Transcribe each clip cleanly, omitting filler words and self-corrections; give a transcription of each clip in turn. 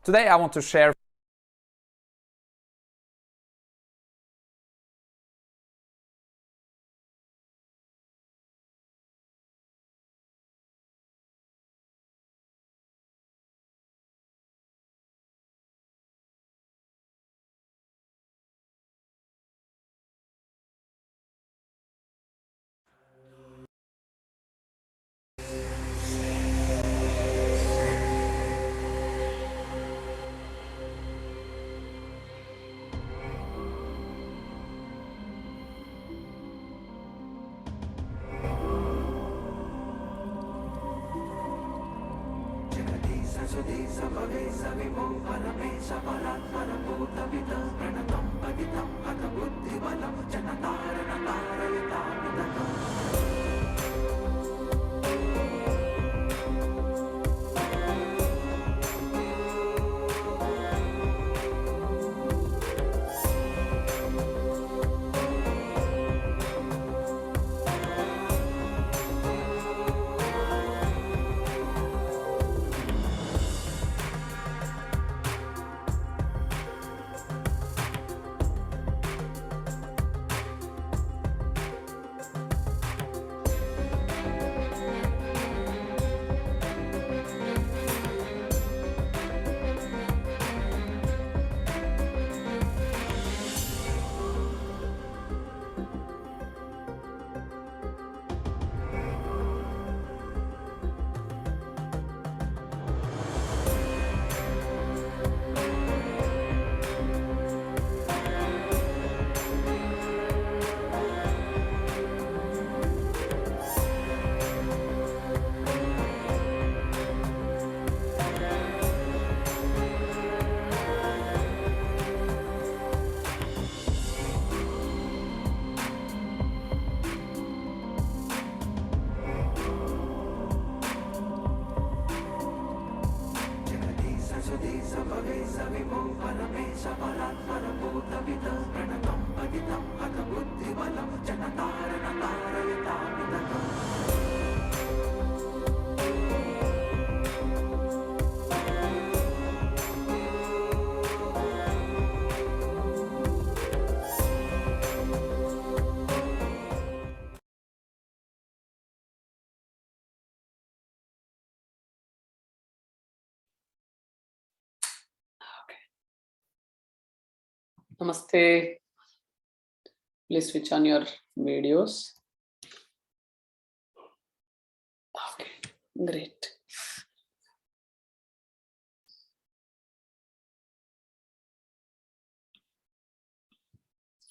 Today I want to share Namaste. Please switch on your videos. Okay, great.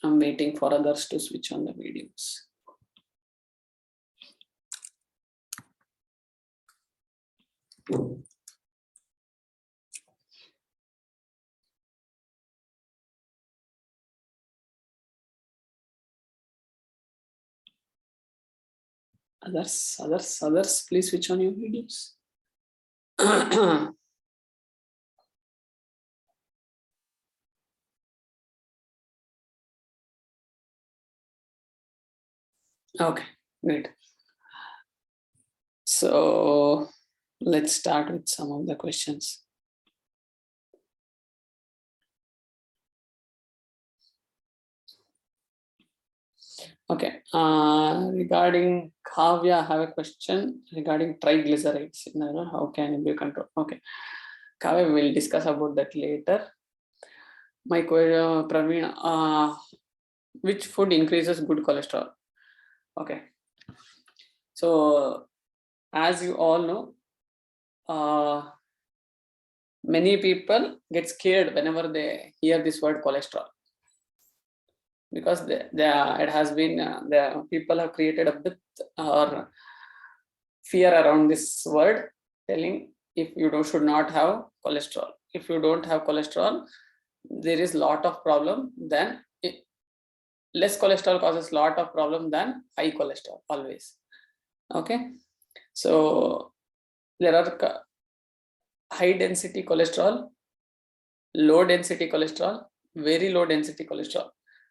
I'm waiting for others to switch on the videos. Others, please switch on your videos. Okay, great. So let's start with some of the questions. Okay, regarding Kavya, I have a question regarding triglycerides. How can it be controlled? Okay, Kavya, we'll discuss about that later. My question, Praveen, which food increases good cholesterol? Okay, so as you all know, many people get scared whenever they hear this word cholesterol, because it has been the people have created a bit or fear around this word, telling if you should not have cholesterol. If you don't have cholesterol, there is lot of problem. Then less cholesterol causes lot of problem than high cholesterol always. Okay, so there are high density cholesterol, low density cholesterol, very low density cholesterol.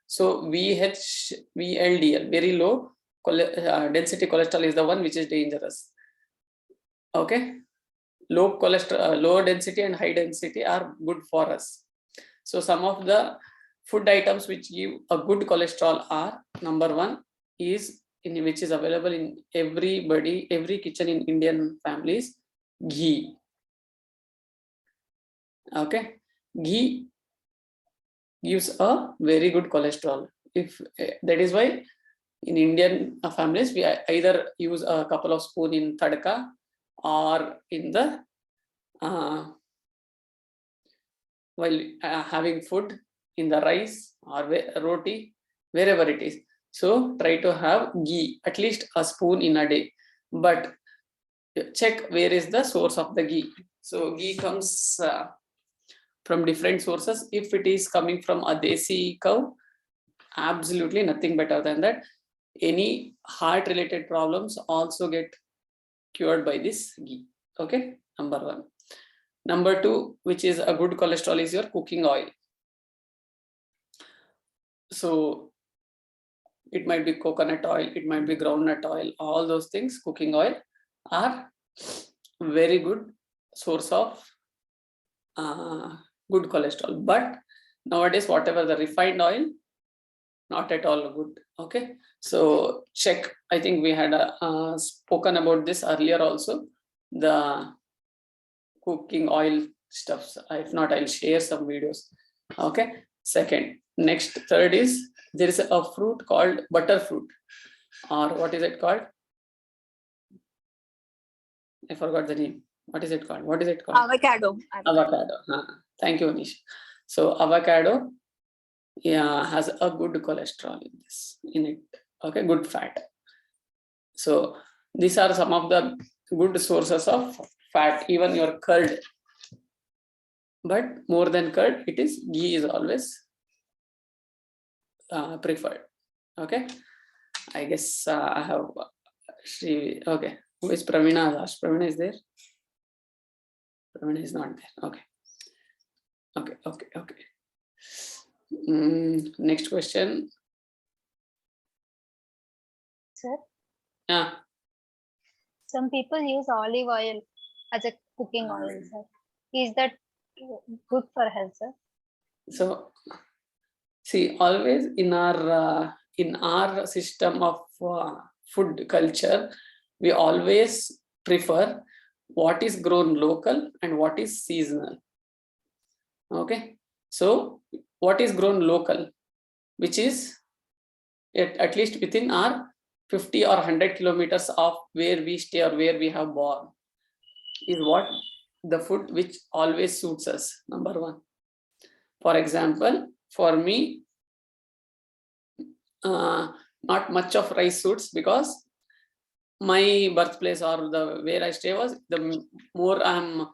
So VLDL, very low density cholesterol, is the one which is dangerous. Okay, low cholesterol, low density and high density are good for us. So some of the food items which give a good cholesterol are, number one is which is available in every kitchen in Indian families, ghee. Okay, ghee gives a very good cholesterol. If that is why in Indian families we either use a couple of spoon in tadka or in the while having food in the rice or roti, wherever it is. So try to have ghee, at least a spoon in a day. But check where is the source of the ghee. So ghee comes from different sources. If it is coming from a desi cow, absolutely nothing better than that. Any heart related problems also get cured by this ghee. Okay, number one. Number two, which is a good cholesterol, is your cooking oil. So it might be coconut oil, it might be groundnut oil, all those things, cooking oil are very good source of good cholesterol. But nowadays, whatever the refined oil, not at all good. Okay, so check. I think we had spoken about this earlier also, the cooking oil stuffs. If not, I'll share some videos. Okay, second. Next, third is there is a fruit called butterfruit, or what is it called? I forgot the name. What is it called? What is it called? Avocado. Avocado. Thank you, Anish. So avocado, yeah, has a good cholesterol in it. Okay, good fat. So these are some of the good sources of fat. Even your curd, but more than curd, it is ghee is always preferred. Okay, I guess I have Shri. Okay, who is Pravina? Pravina is there? Pravina is not there. Okay. Next question. Sir? Yeah. Some people use olive oil as a cooking oil, sir. Is that good for health, sir? So, see, always in our system of food culture, we always prefer what is grown local and what is seasonal. Okay, so what is grown local, which is at least within our 50 or 100 kilometers of where we stay or where we have born, is what the food which always suits us. Number one. For example, for me, not much of rice suits because my birthplace or the where I stay was the more I'm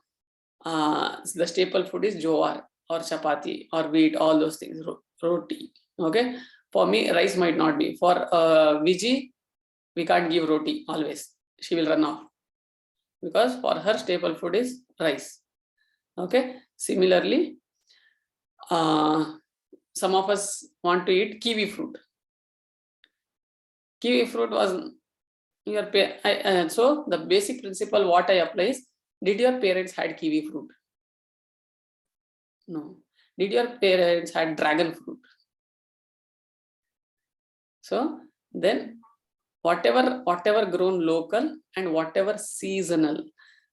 the staple food is jowar or chapati or wheat, all those things, roti. Okay, for me rice might not be. For Viji, we can't give roti always. She will run off because for her staple food is rice. Okay, similarly, some of us want to eat kiwi fruit. Kiwi fruit was your so the basic principle what I apply is, did your parents had kiwi fruit? No. Did your parents had dragon fruit? So then whatever grown local and whatever seasonal.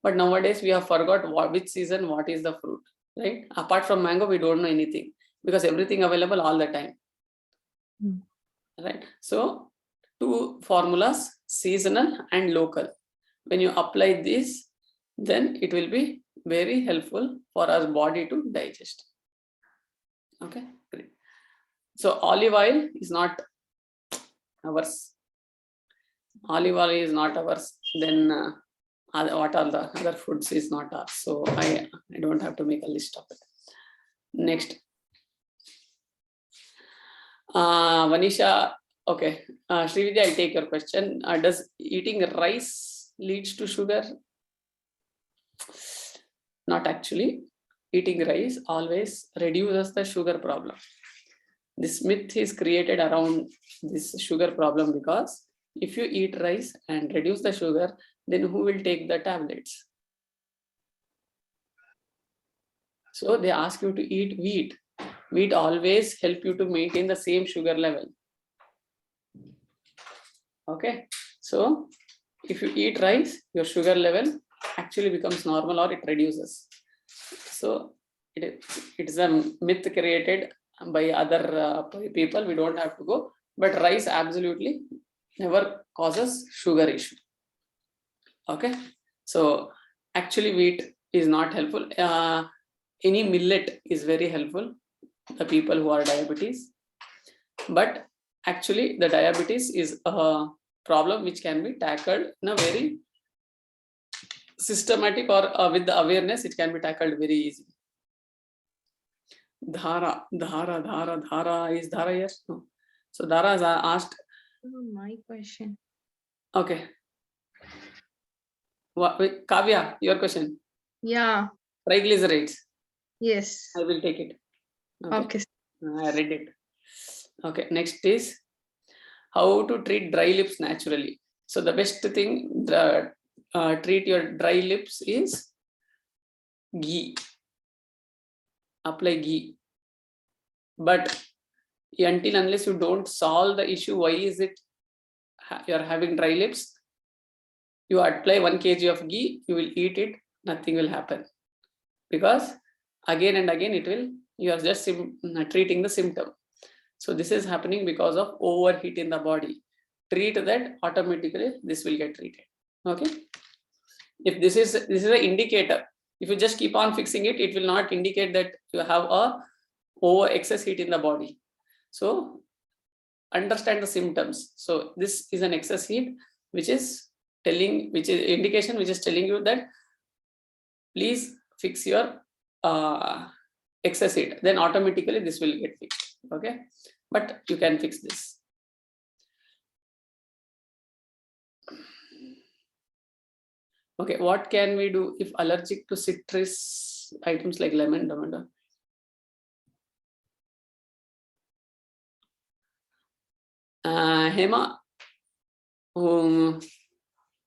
But nowadays we have forgot which season what is the fruit, right? Apart from mango, we don't know anything because everything available all the time. Right? So two formulas, seasonal and local. When you apply this, then it will be very helpful for our body to digest. Okay, great. So olive oil is not ours. Olive oil is not ours. Then what are the other foods is not ours. So I don't have to make a list of it. Next. Vanisha, okay. Srividya, I'll take your question. Does eating rice leads to sugar? Not actually. Eating rice always reduces the sugar problem. This myth is created around this sugar problem because if you eat rice and reduce the sugar, then who will take the tablets? So they ask you to eat wheat. Wheat always help you to maintain the same sugar level. Okay, so if you eat rice, your sugar level actually becomes normal or it reduces. So it is a myth created by other people. We don't have to go, but rice absolutely never causes sugar issue. Okay, so actually wheat is not helpful. Any millet is very helpful, the people who are diabetes, but actually the diabetes is a problem which can be tackled in a very systematic or with the awareness, it can be tackled very easily. Dhara, Dhara, is Dhara, yes? No. So Dhara has asked. My question. Okay. Kavya, your question. Yeah. Triglycerides. Yes. I will take it. Okay. I read it. Okay. Next is how to treat dry lips naturally. So the best thing treat your dry lips is ghee. Apply ghee. But until unless you don't solve the issue, why is it you are having dry lips? You apply 1 kg of ghee, you will eat it, nothing will happen. Because again and again it will, you are just treating the symptom. So this is happening because of overheat in the body. Treat that, automatically this will get treated. Okay. If this is an indicator. If you just keep on fixing it, it will not indicate that you have a over excess heat in the body. So understand the symptoms. So this is an excess heat, which is indication, which is telling you that please fix your excess heat. Then automatically this will get fixed. Okay, but you can fix this. Okay, what can we do if allergic to citrus items like lemon, tomato? Hema,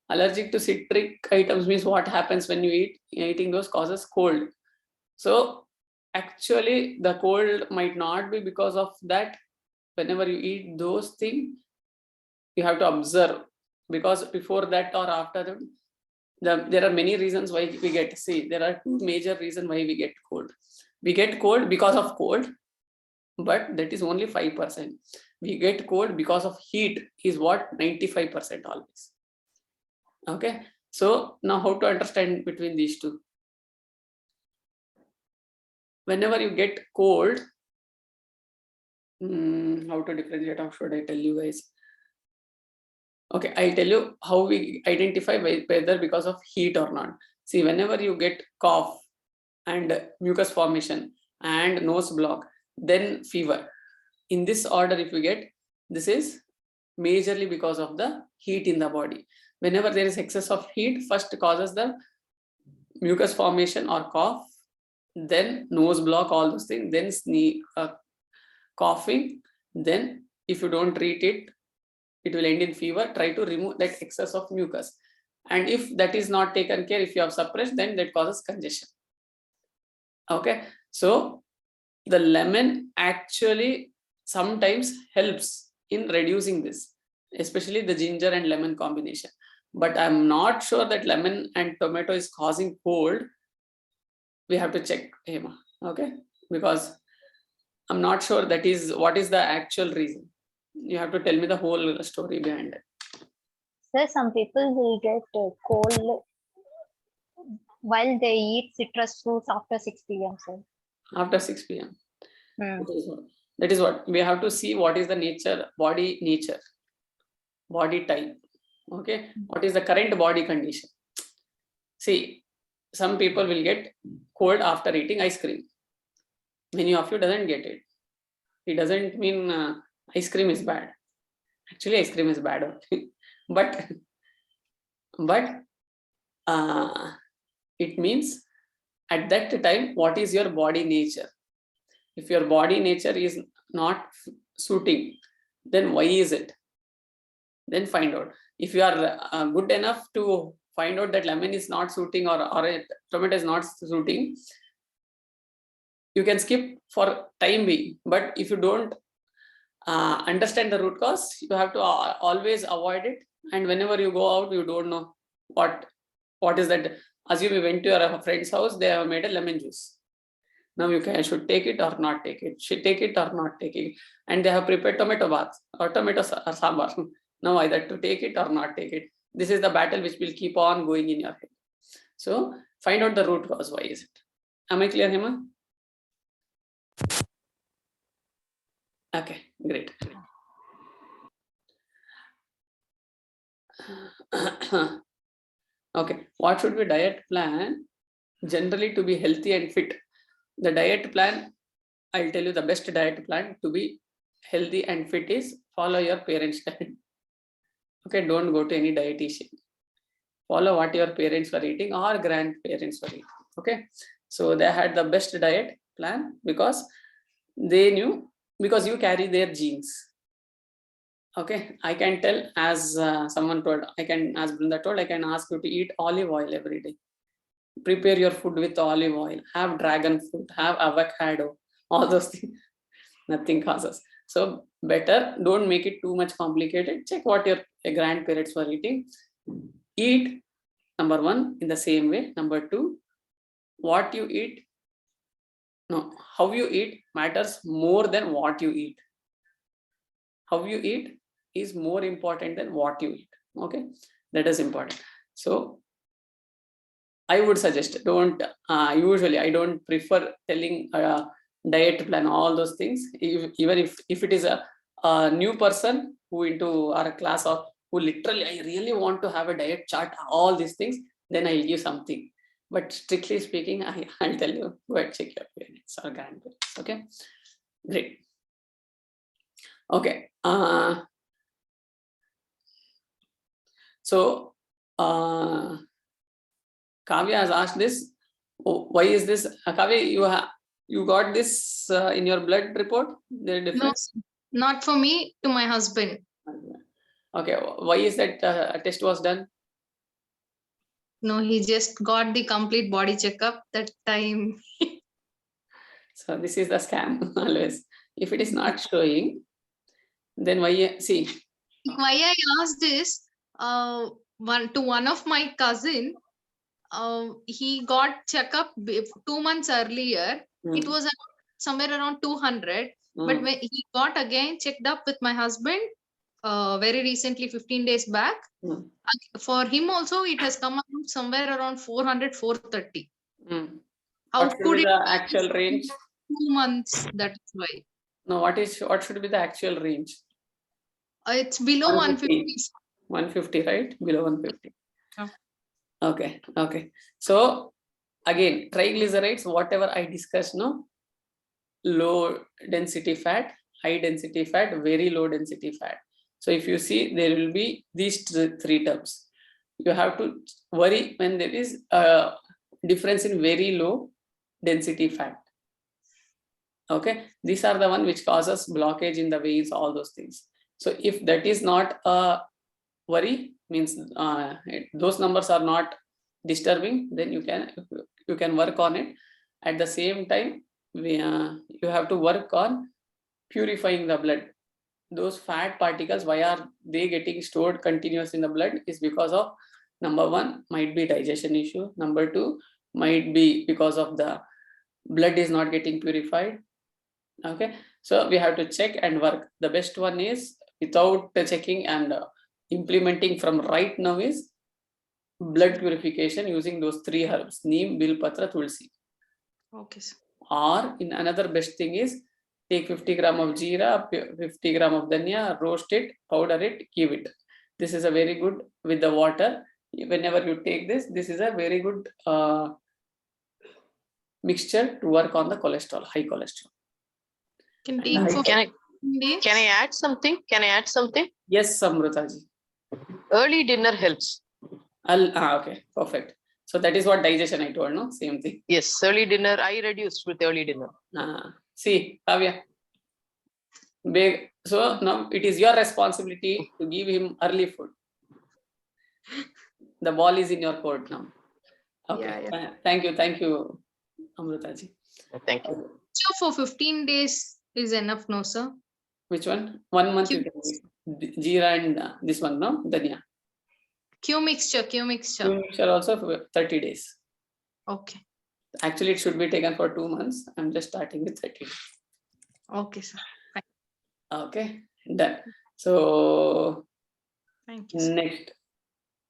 allergic to citric items means what happens when you eating those causes cold. So actually the cold might not be because of that. Whenever you eat those things, you have to observe, because before that or after that, there are many reasons why we get. See, there are two major reasons why we get cold. We get cold because of cold, but that is only 5%. We get cold because of heat is what 95% always. Okay, so now how to understand between these two? Whenever you get cold, how to differentiate, how should I tell you guys? Okay, I tell you how we identify whether because of heat or not. See, whenever you get cough and mucus formation and nose block, then fever. In this order, if you get, this is majorly because of the heat in the body. Whenever there is excess of heat, first causes the mucus formation or cough, then nose block, all those things, then sneeze, coughing. Then if you don't treat it, it will end in fever. Try to remove that excess of mucus. And if that is not taken care, if you have suppressed, then that causes congestion. Okay, so the lemon actually sometimes helps in reducing this, especially the ginger and lemon combination. But I'm not sure that lemon and tomato is causing cold. We have to check, Hema. Okay, because I'm not sure that is what is the actual reason. You have to tell me the whole story behind it. Sir, some people will get cold while they eat citrus fruits after 6 p.m. Sir. After 6 p.m. That is what we have to see. What is the nature, body nature, body type. Okay, what is the current body condition? See, some people will get cold after eating ice cream. Many of you doesn't get it. It doesn't mean ice cream is bad. Actually, ice cream is bad, but it means at that time what is your body nature. If your body nature is not suiting, then why is it? Then find out. If you are good enough to find out that lemon is not suiting or tomato is not suiting, you can skip for time being, but if you don't understand the root cause, you have to always avoid it. And whenever you go out, you don't know what is that. Assume you went to your friend's house, they have made a lemon juice. Now you should take it or not take it, should take it or not take it. And they have prepared tomato bath or tomato or sambar. Now either to take it or not take it. This is the battle which will keep on going in your head. So find out the root cause. Why is it? Am I clear, Hema? Okay, great. Okay, what should be diet plan generally to be healthy and fit? The diet plan, I'll tell you the best diet plan to be healthy and fit is follow your parents' diet. Okay, don't go to any dietitian. Follow what your parents were eating or grandparents were eating. Okay, so they had the best diet plan because they knew, because you carry their genes. Okay, I can tell, as someone told, as Brinda told, I can ask you to eat olive oil every day. Prepare your food with olive oil, have dragon fruit, have avocado, all those things. Nothing causes. So better, don't make it too much complicated. Check what your grandparents were eating. Eat, number one, in the same way. Number two, what you eat, no, how you eat matters more than what you eat. How you eat is more important than what you eat. Okay, that is important. So I would suggest, don't usually I don't prefer telling diet plan, all those things. Even if it is a new person who into our class, or who literally I really want to have a diet chart, all these things, then I'll give something. But strictly speaking, I'll tell you, go and check your parents or grandparents. Okay, great. Okay, so Kavya has asked this. Oh, why is this? Kavya, you got this in your blood report? The difference? No, not for me, to my husband. Okay, why is that test was done? No, he just got the complete body checkup that time. So this is the scam always. If it is not showing, then why? See. Why I asked this, one of my cousin, he got checkup 2 months earlier. It was somewhere around 200. But when he got again checked up with my husband very recently, 15 days back, for him also it has come out somewhere around 400, 430. How could it be the actual range? 2 months? That's why. No, what should be the actual range? It's below 150. 150, right? Below 150. Yeah. Okay. So again, triglycerides, whatever I discussed, no, low density fat, high density fat, very low density fat. So if you see, there will be these three terms. You have to worry when there is a difference in very low density fat. Okay, these are the one which causes blockage in the veins, all those things. So if that is not a worry, means those numbers are not disturbing, then you can work on it. At the same time, you have to work on purifying the blood. Those fat particles, why are they getting stored continuous in the blood, is because of, number one, might be digestion issue. Number two, might be because of the blood is not getting purified. Okay, so we have to check and work. The best one is, without checking and implementing from right now, is blood purification using those three herbs: neem, bilpatra, tulsi. Okay, sir. Or in another best thing is, take 50 gram of jeera, 50 gram of dhania, roast it, powder it, give it. This is a very good with the water. Whenever you take this is a very good mixture to work on the cholesterol, high cholesterol. Can I add something? Yes, Samrutaji. Early dinner helps. Okay, perfect. So that is what digestion I told, no? Same thing. Yes, early dinner. I reduced with early dinner. See, Kavya. So now it is your responsibility to give him early food. The ball is in your court now. Okay. Yeah. Thank you, Amrutaji. Thank you. For 15 days is enough, no, sir? Which one? 1 month you Q- can give. Jeera and this one, no? Dhania. Q mixture. Q mixture also for 30 days. Okay. Actually, it should be taken for 2 months. I'm just starting with 30 days. Okay, sir. Okay, done. So Thank you, sir.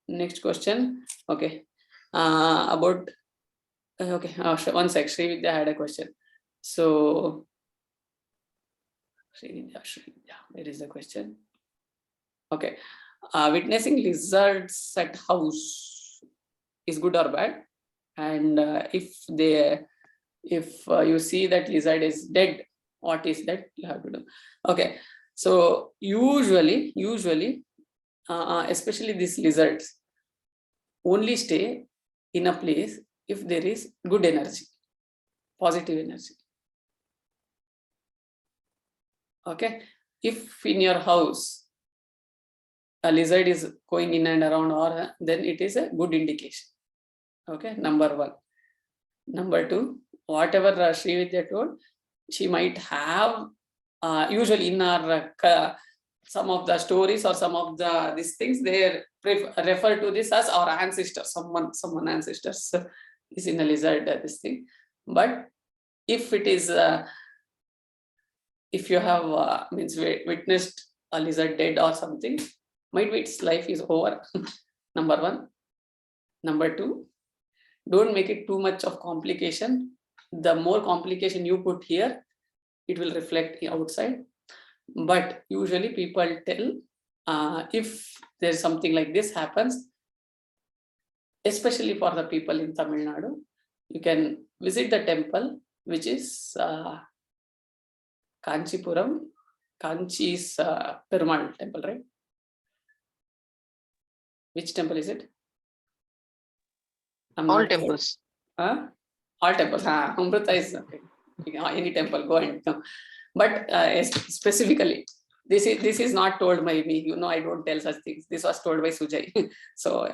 next question. Okay, about okay. One sec. Srividya had a question. So Srividya, where is the question? Okay, witnessing lizards at house is good or bad? And if you see that lizard is dead, what is that you have to do? Okay, so usually especially these lizards only stay in a place if there is good energy, positive energy. Okay, if in your house a lizard is going in and around, or then it is a good indication. Okay, number one. Number two, whatever Srividya told, she might have usually in our some of the stories or some of these things, they refer to this as our ancestors. Someone ancestors is in a lizard, this thing. But if it is if you have means witnessed a lizard dead or something, might be its life is over. Number one. Number two, don't make it too much of complication. The more complication you put here, it will reflect outside. But usually people tell if there's something like this happens, especially for the people in Tamil Nadu, you can visit the temple, which is Kanchipuram. Kanchi is Perumal temple, right? Which temple is it? All temples. All temples. Amrita is okay. Any temple, go and come. But specifically, this is not told by me. I don't tell such things. This was told by Sujay. So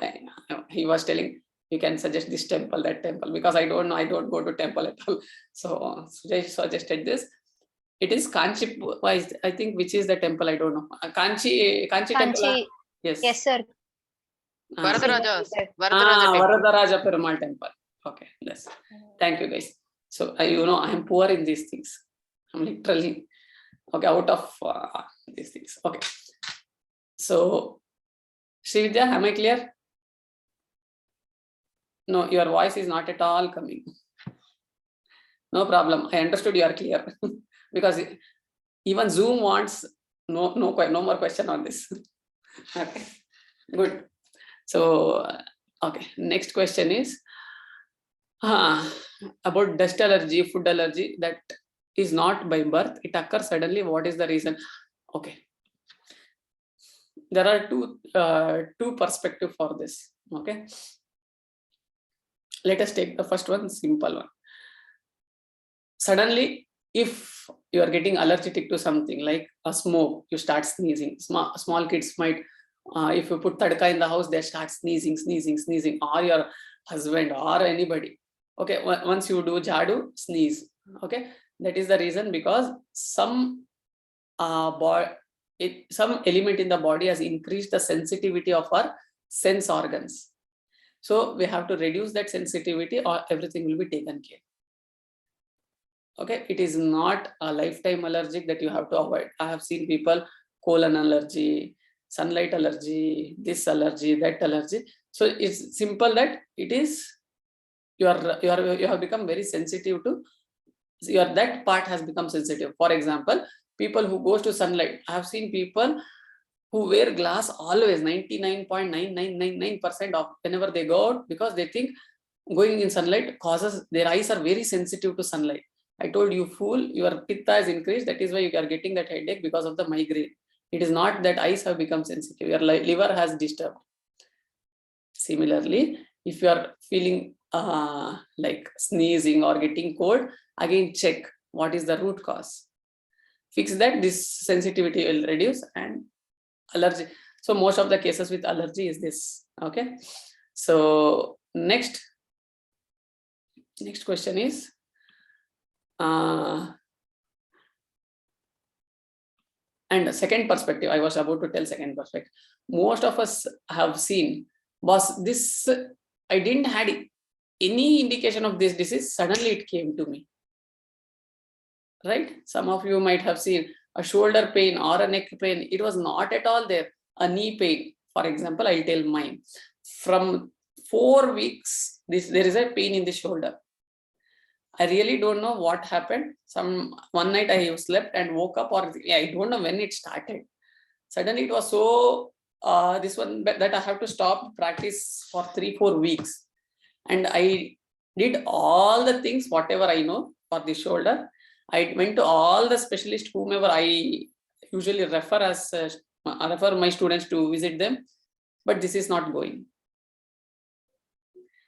he was telling, you can suggest this temple, that temple, because I don't know. I don't go to temple at all. So Sujay suggested this. It is Kanchi. I think which is the temple. I don't know. Kanchi temple. Yes, sir. Varadaraja. Varadaraja Perumal temple. Okay, yes. Thank you, guys. So I am poor in these things. I'm literally okay out of these things. Okay. So Srividya, am I clear? No, your voice is not at all coming. No problem. I understood you are clear because even Zoom wants no more question on this. Okay, good. So okay, next question is about dust allergy, food allergy that is not by birth, it occurs suddenly. What is the reason? Okay, there are two perspectives for this. Okay, let us take the first one, simple one. Suddenly, if you are getting allergic to something like a smoke, you start sneezing. Small kids might, if you put tadka in the house, they start sneezing, or your husband or anybody. Okay, once you do jadu, sneeze. Okay, that is the reason, because some some element in the body has increased the sensitivity of our sense organs. So we have to reduce that sensitivity, or everything will be taken care. Okay, it is not a lifetime allergic that you have to avoid. I have seen people colon allergy, sunlight allergy, this allergy, that allergy. So it's simple that it is you have become very sensitive to that part has become sensitive. For example, people who goes to sunlight, I have seen people who wear glass always 99.9999% of whenever they go out, because they think going in sunlight causes their eyes are very sensitive to sunlight. I told you, fool, your pitta is increased. That is why you are getting that headache because of the migraine. It is not that eyes have become sensitive. Your liver has disturbed. Similarly, if you are feeling like sneezing or getting cold, again check what is the root cause. Fix that, this sensitivity will reduce, and allergy. So most of the cases with allergy is this. Okay. So next question is And second perspective, I was about to tell second perspective. Most of us have seen, was this, I didn't had any indication of this disease, suddenly it came to me. Right? Some of you might have seen a shoulder pain or a neck pain. It was not at all there. A knee pain, for example, I'll tell mine. From 4 weeks, there is a pain in the shoulder. I really don't know what happened. One night I slept and woke up, or I don't know when it started. Suddenly it was so this one that I have to stop practice for 3-4 weeks. And I did all the things, whatever I know for the shoulder. I went to all the specialists, whomever I usually refer my students to visit them, but this is not going.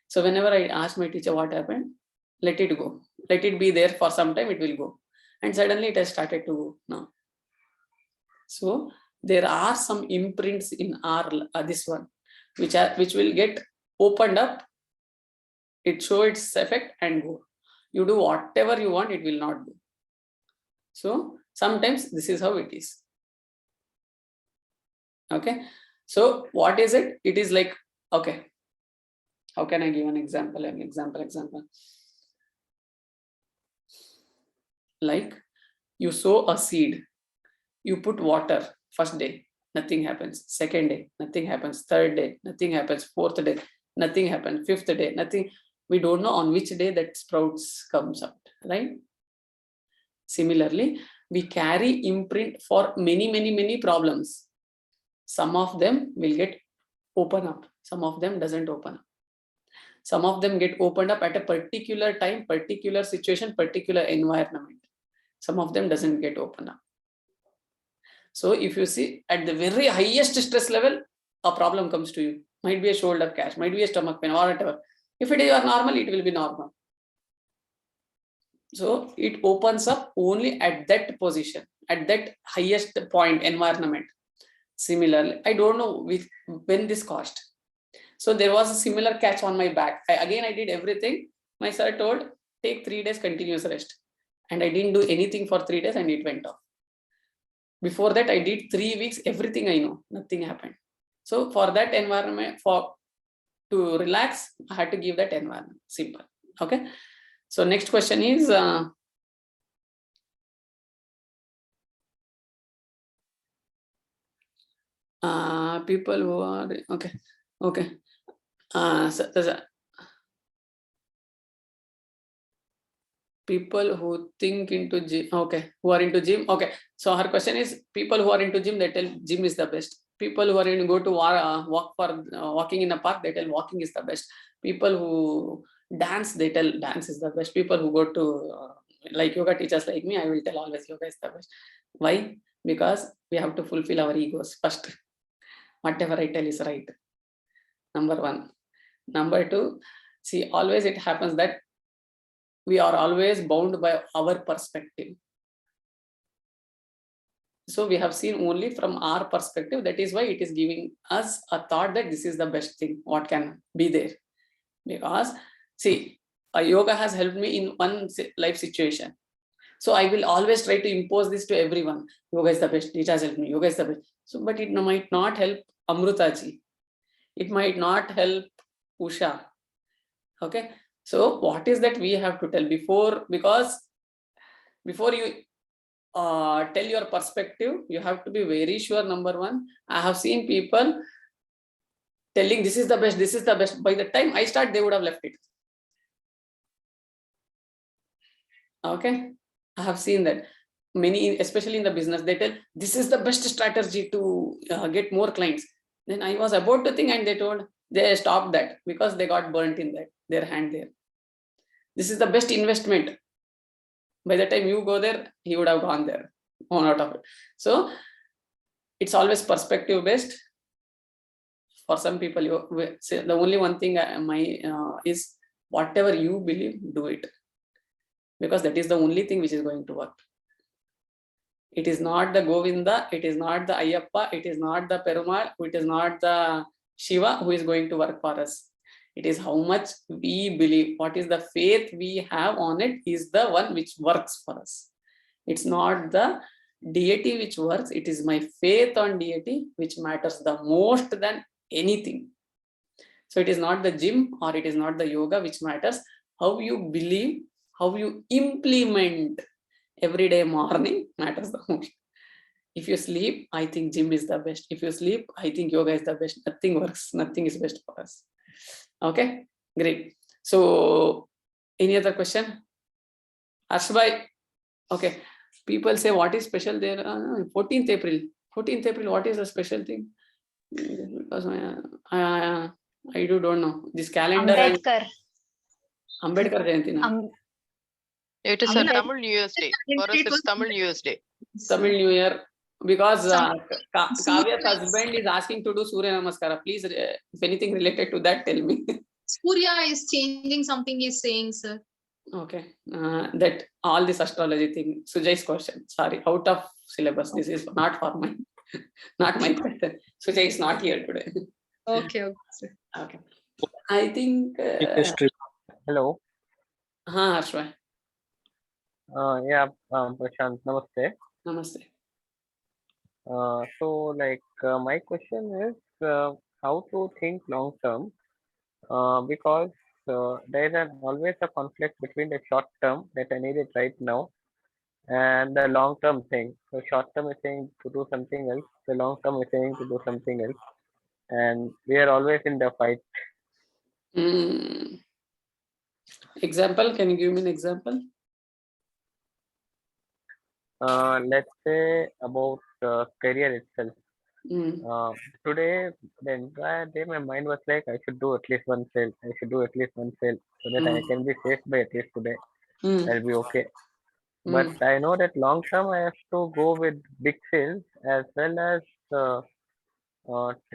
So whenever I ask my teacher what happened, let it go. Let it be there for some time, it will go. And suddenly it has started to go now. So there are some imprints in our this one, which will get opened up, it show its effect and go. You do whatever you want, it will not go. So sometimes this is how it is. Okay. So what is it? It is like, okay, how can I give an example? Like you sow a seed, you put water, first day, nothing happens. Second day, nothing happens. Third day, nothing happens. Fourth day, nothing happens. Fifth day, nothing. We don't know on which day that sprouts comes out, right? Similarly, we carry imprint for many problems. Some of them will get open up. Some of them doesn't open up. Some of them get opened up at a particular time, particular situation, particular environment. Some of them doesn't get open up. So if you see at the very highest stress level, a problem comes to you. Might be a shoulder catch, might be a stomach pain or whatever. If it is normal, it will be normal. So it opens up only at that position, at that highest point environment. Similarly, I don't know when this caused. So there was a similar catch on my back. I did everything. My sir told, take 3 days continuous rest. And I didn't do anything for 3 days and it went off. Before that, I did 3 weeks, everything I know, nothing happened. So for that environment, to relax, I had to give that environment, simple. Okay. So next question is, people who are, okay. People who think into gym, okay, who are into gym, okay. So her question is, people who are into gym, they tell gym is the best. People who are going to go to walk for walking in a park, they tell walking is the best. People who dance, they tell dance is the best. People who go to like yoga teachers like me, I will tell always yoga is the best. Why? Because we have to fulfill our egos first. Whatever I tell is right. Number one. Number two, see, always it happens that we are always bound by our perspective. So we have seen only from our perspective. That is why it is giving us a thought that this is the best thing, what can be there. Because see, yoga has helped me in one life situation. So I will always try to impose this to everyone. Yoga is the best, it has helped me, yoga is the best. So, but it might not help Amrutaji. It might not help Usha. Okay. So what is that we have to tell before you tell your perspective, you have to be very sure. Number one, I have seen people telling this is the best, this is the best. By the time I start, they would have left it. Okay. I have seen that many, especially in the business, they tell this is the best strategy to get more clients. Then I was about to think and they stopped that because they got burnt in their hand there. This is the best investment. By the time you go there, he would have gone there, gone out of it. So it's always perspective based. For some people, the only one thing is whatever you believe, do it. Because that is the only thing which is going to work. It is not the Govinda, it is not the Ayyappa, it is not the Perumal, it is not the Shiva who is going to work for us. It is how much we believe. What is the faith we have on it is the one which works for us. It's not the deity which works. It is my faith on deity which matters the most than anything. So it is not the gym or it is not the yoga which matters. How you believe, how you implement every day morning matters the most. If you sleep, I think gym is the best. If you sleep, I think yoga is the best. Nothing works. Nothing is best for us. Okay, great. So any other question? Ashbhai. Okay. People say what is special there? 14th April. 14th April, what is the special thing? Because I don't know. This calendar. Ambedkar Jayanti. It is a Ambed- Tamil New Year's Day. For us, it's Tamil New Year's Day. Tamil New Year. Because Kavya's Surya husband is asking to do Surya Namaskara. Please, if anything related to that, tell me. Surya is changing something he's saying, sir. Okay. That all this astrology thing, Sujay's question. Sorry, out of syllabus. This is not for my, not my question. Sujay is not here today. Okay, sir. Okay. I think. Hello. Ashwa. Yeah, Prashant, namaste. Namaste. So, my question is how to think long term because there is always a conflict between the short term that I need it right now and the long term thing. So, short term is saying to do something else, the long term is saying to do something else, and we are always in the fight. Example, can you give me an example? Let's say about career itself. Today, the entire day, my mind was like, I should do at least one sale. I should do at least one sale so that I can be safe by at least today. I'll be okay. But I know that long term, I have to go with big sales as well as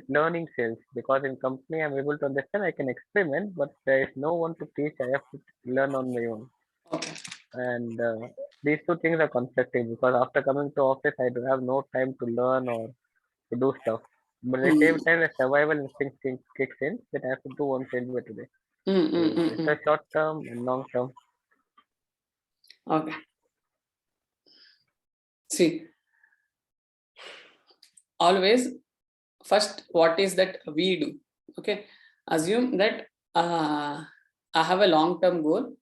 learning sales because in company, I'm able to understand. I can experiment, but there is no one to teach. I have to learn on my own. Okay. And these two things are conflicting because after coming to office, I do have no time to learn or to do stuff. But at the same time, the survival instinct kicks in that I have to do one sale by today. So it's a short term and long term. Okay. See, always first, what is that we do? Okay. Assume that I have a long-term goal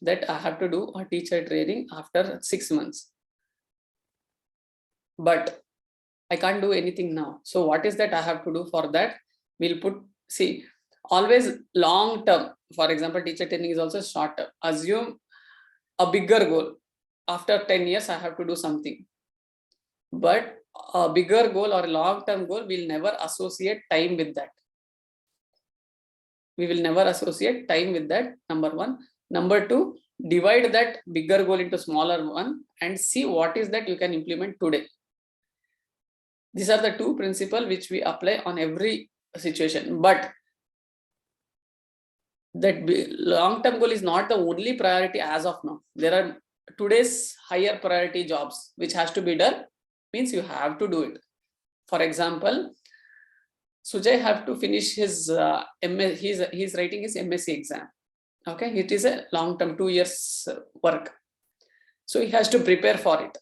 that I have to do a teacher training after 6 months. But I can't do anything now. So what is that I have to do for that? We'll put, see, always long term. For example, teacher training is also short term. Assume a bigger goal. After 10 years, I have to do something. But a bigger goal or a long-term goal, we'll never associate time with that. We will never associate time with that, number one. Number two, divide that bigger goal into smaller one and see what is that you can implement today. These are the two principles which we apply on every situation. But that long-term goal is not the only priority as of now. There are today's higher priority jobs which has to be done, means you have to do it. For example, Sujay have to finish his he's writing his MSc exam. Okay, it is a long-term 2 years work. So he has to prepare for it.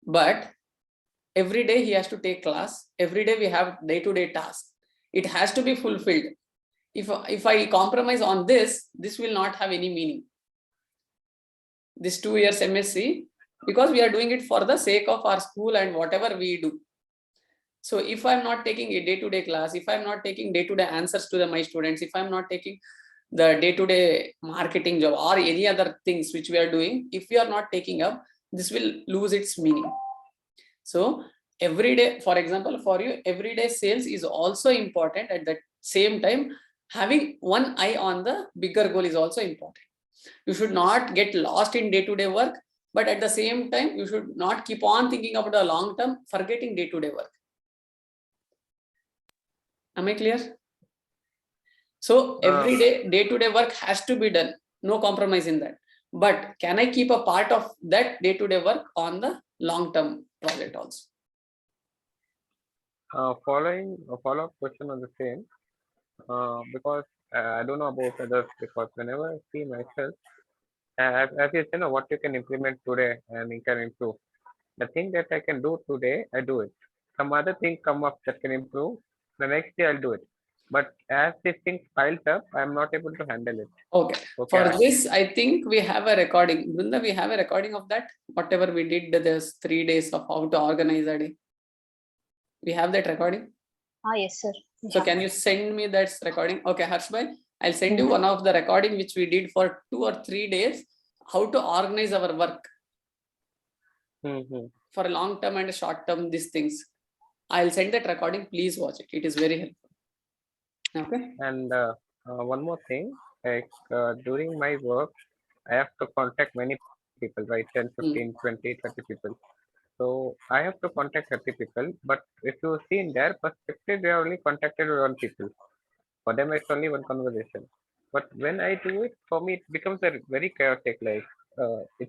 But every day he has to take class. Every day we have day-to-day tasks. It has to be fulfilled. If I compromise on this will not have any meaning. This 2 years MSc, because we are doing it for the sake of our school and whatever we do. So if I'm not taking a day-to-day class, if I'm not taking day-to-day answers to my students, if I'm not taking the day-to-day marketing job or any other things which we are doing, if we are not taking up, this will lose its meaning. So every day, for example, for you, everyday sales is also important. At the same time, having one eye on the bigger goal is also important. You should not get lost in day-to-day work, but at the same time, you should not keep on thinking about the long term, forgetting day-to-day work. Am I clear? So every day, day-to-day work has to be done. No compromise in that. But can I keep a part of that day-to-day work on the long-term project also? Following a follow-up question on the same, because I don't know about others because whenever I see myself, as you say, what you can implement today and you can improve. The thing that I can do today, I do it. Some other thing come up that can improve. The next day I'll do it. But as these things piles up, I'm not able to handle it. Okay. For this, I think we have a recording. Brinda, we have a recording of that. Whatever we did, this 3 days of how to organize a day. We have that recording. Yes, sir. So can you send me that recording? Okay, Harshbhai, I'll send you one of the recording which we did for 2 or 3 days. How to organize our work for a long term and a short term. These things. I'll send that recording. Please watch it. It is very helpful. Okay. And one more thing, like during my work, I have to contact many people, right? 10, 15, 20, 30 people. So I have to contact 30 people. But if you see in their perspective, they are only contacted with 1 people. For them, it's only one conversation. But when I do it, for me, it becomes a very chaotic. Like this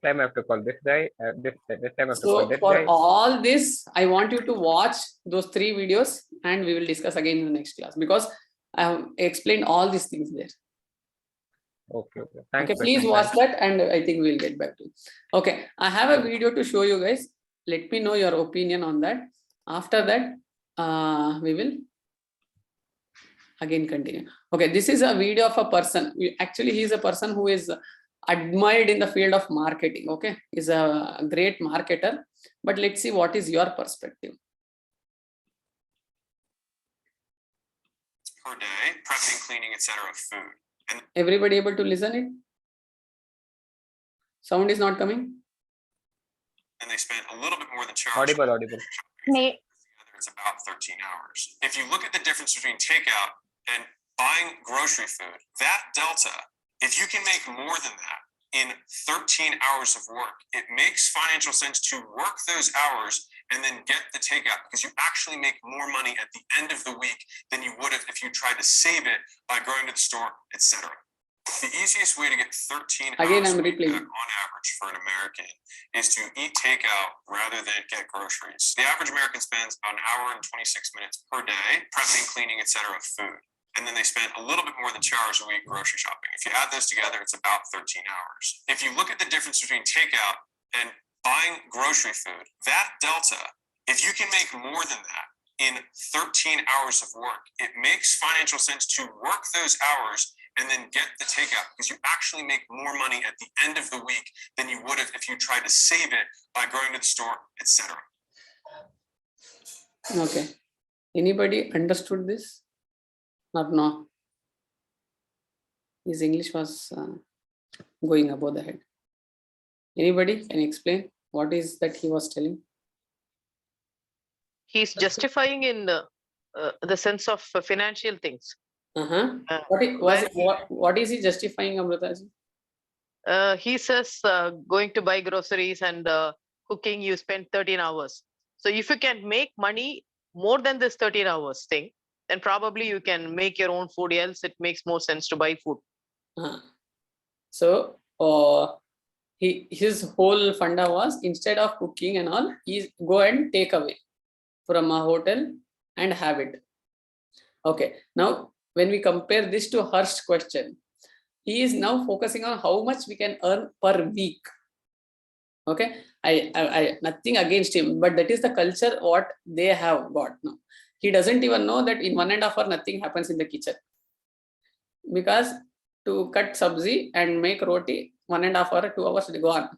time I have to call this guy. This time I have to call that guy. So for all this, I want you to watch those 3 videos, and we will discuss again in the next class because I have explained all these things there. Okay. Thanks. Okay, please watch that, and I think we'll get back to it. Okay, I have a video to show you guys. Let me know your opinion on that. After that, we will again continue. Okay, this is a video of a person. Actually, he is a person who is admired in the field of marketing. Okay, is a great marketer. But let's see what is your perspective. Per day, prepping, cleaning, etc. of food. And everybody able to listen it? Sound is not coming. And they spent a little bit more than 2 hours. Audible. It's about 13 hours. If you look at the difference between takeout and buying grocery food, that delta, if you can make more than that in 13 hours of work, it makes financial sense to work those hours and then get the takeout because you actually make more money at the end of the week than you would have if you tried to save it by going to the store, etc. The easiest way to get 13 again, hours I'm back replaying. on average for an American is to eat takeout rather than get groceries. The average American spends about an hour and 26 minutes per day prepping, cleaning, etc. of food. And then they spend a little bit more than 2 hours a week grocery shopping. If you add those together, it's about 13 hours. If you look at the difference between takeout and buying grocery food, that delta, if you can make more than that in 13 hours of work, it makes financial sense to work those hours and then get the takeout because you actually make more money at the end of the week than you would have if you tried to save it by going to the store, etc. Okay. Anybody understood this? Or no? His English was going above the head. Anybody can explain what is that he was telling? He's justifying in the sense of financial things. What is he justifying, Amritaji? He says going to buy groceries and cooking, you spend 13 hours. So if you can make money more than this 13 hours thing, then probably you can make your own food, else it makes more sense to buy food. So his whole funda was instead of cooking and all, he go and take away from a hotel and have it. Okay, now when we compare this to Harsh's question, he is now focusing on how much we can earn per week. Okay, I nothing against him, but that is the culture what they have got now. He doesn't even know that in 1.5 hours nothing happens in the kitchen, because to cut sabzi and make roti 1.5 hours, 2 hours gone.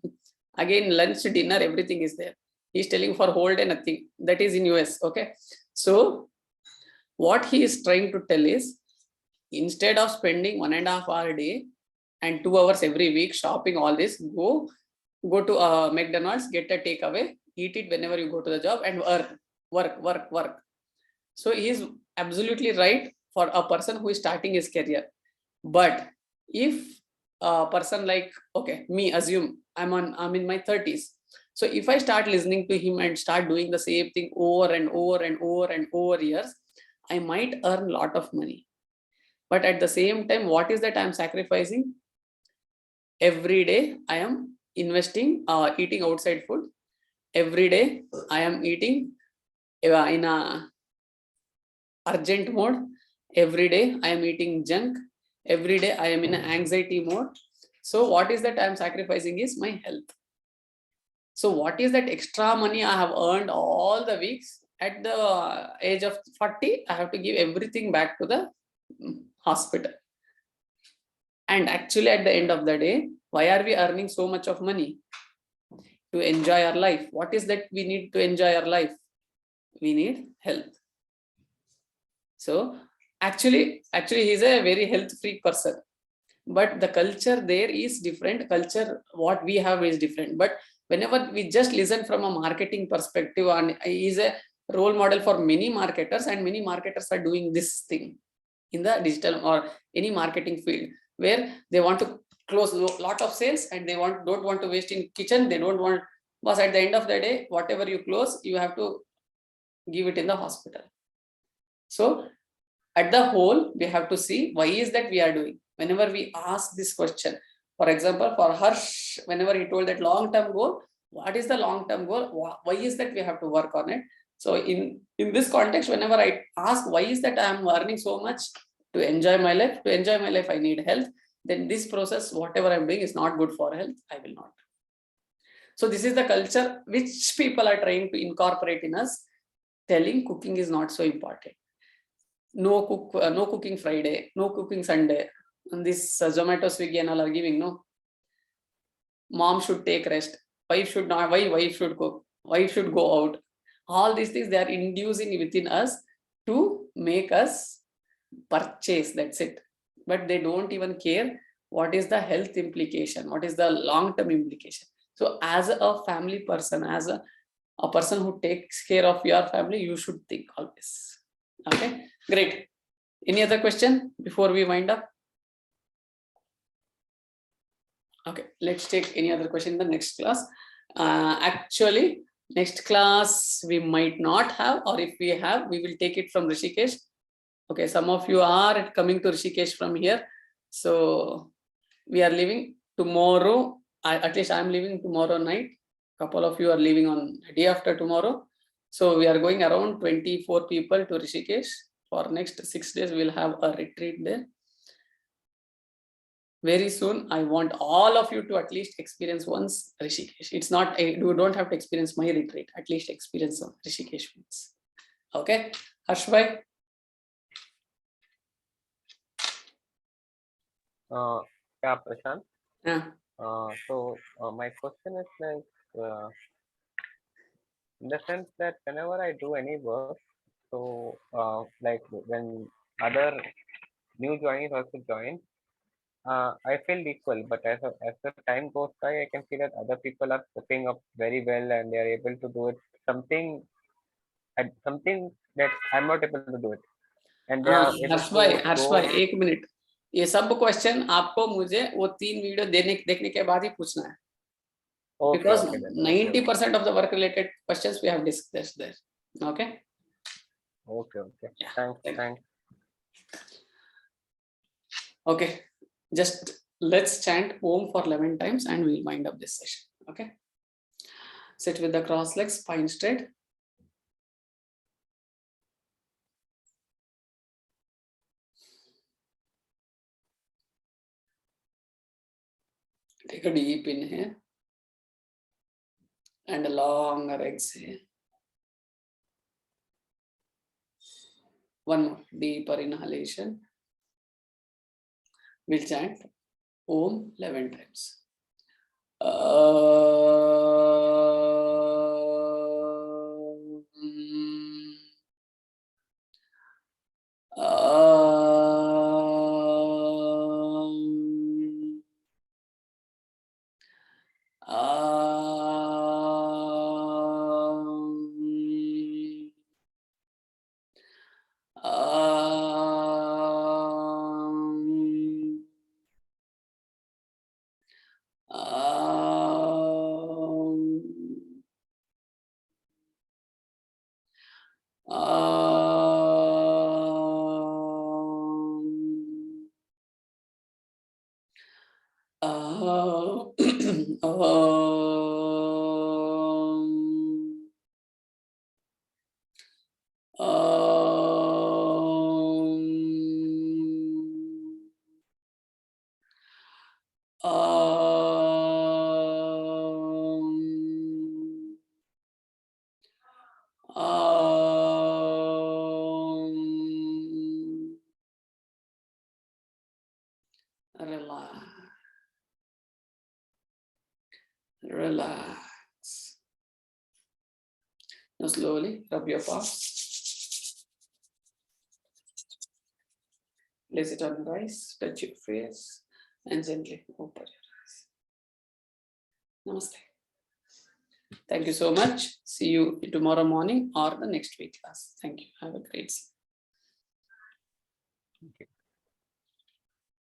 Again lunch, dinner, everything is there. He's telling for whole day nothing. That is in US. Okay, so what he is trying to tell is, instead of spending 1.5 hour a day and 2 hours every week shopping all this, go to McDonald's, get a takeaway, eat it whenever you go to the job, and work. So he is absolutely right for a person who is starting his career. But if a person like, okay, me, assume I'm in my 30s. So if I start listening to him and start doing the same thing over and over years, I might earn a lot of money. But at the same time, what is that I'm sacrificing? Every day I am investing, eating outside food. Every day I am eating in a urgent mode. Every day I am eating junk. Every day I am in an anxiety mode. So what is that I am sacrificing is my health. So what is that extra money I have earned all the weeks? At the age of 40, I have to give everything back to the hospital. And actually at the end of the day, why are we earning so much of money? To enjoy our life. What is that we need to enjoy our life? We need health. So actually he's a very health freak person. But the culture there is different. Culture, what we have is different. But whenever we just listen from a marketing perspective, and he is a role model for many marketers, and many marketers are doing this thing in the digital or any marketing field, where they want to close a lot of sales and they don't want to waste in kitchen. They don't want, because at the end of the day, whatever you close, you have to give it in the hospital. So at the whole, we have to see why is that we are doing. Whenever we ask this question, for example, for Harsh, whenever he told that long-term goal, what is the long-term goal? Why is that we have to work on it? So in this context, whenever I ask why is that I am earning so much to enjoy my life, I need health, then this process, whatever I'm doing is not good for health, I will not. So this is the culture which people are trying to incorporate in us, telling cooking is not so important. No cooking Friday, no cooking Sunday. And this Zomato, Swiggy and all are giving, no. Mom should take rest. Wife should not. Why wife should cook? Wife should go out. All these things they are inducing within us to make us purchase. That's it. But they don't even care what is the health implication, what is the long-term implication. So as a family person, as a person who takes care of your family, you should think always. Okay, great. Any other question before we wind up? Okay, let's take any other question in the next class. Actually, next class we might not have, or if we have, we will take it from Rishikesh. Okay, some of you are coming to Rishikesh from here. So we are leaving tomorrow. At least I'm leaving tomorrow night. Couple of you are leaving on day after tomorrow. So we are going around 24 people to Rishikesh. For next 6 days, we'll have a retreat there. Very soon, I want all of you to at least experience once Rishikesh. It's not, you don't have to experience my retreat, at least experience some Rishikesh once. Okay, Harsh bhai? Yeah, Prashant. Yeah. So my question is in the sense that whenever I do any work, so like when other new joinees also join, I feel equal. But as the time goes by, I can see that other people are coping up very well and they are able to do it something that I'm not able to do it, and they are able Harsh to भाई go. 1 minute, ये सब question आपको मुझे वो 3 video देखने के बाद ही पूछना है. Okay, Because okay, then. 90% of the work related questions we have discussed there. Okay. Okay. Yeah. Thanks. Okay, just let's chant Om for 11 times and we'll wind up this session. Okay. Sit with the cross legs, spine straight. Take a deep inhale and a longer exhale. One more deeper inhalation. We'll chant Om 11 times. Relax. Relax. Now slowly rub your palms. Place it on your eyes, touch your face, and gently open your eyes. Namaste. Thank you so much. See you tomorrow morning or the next week class. Thank you. Have a great day. Okay.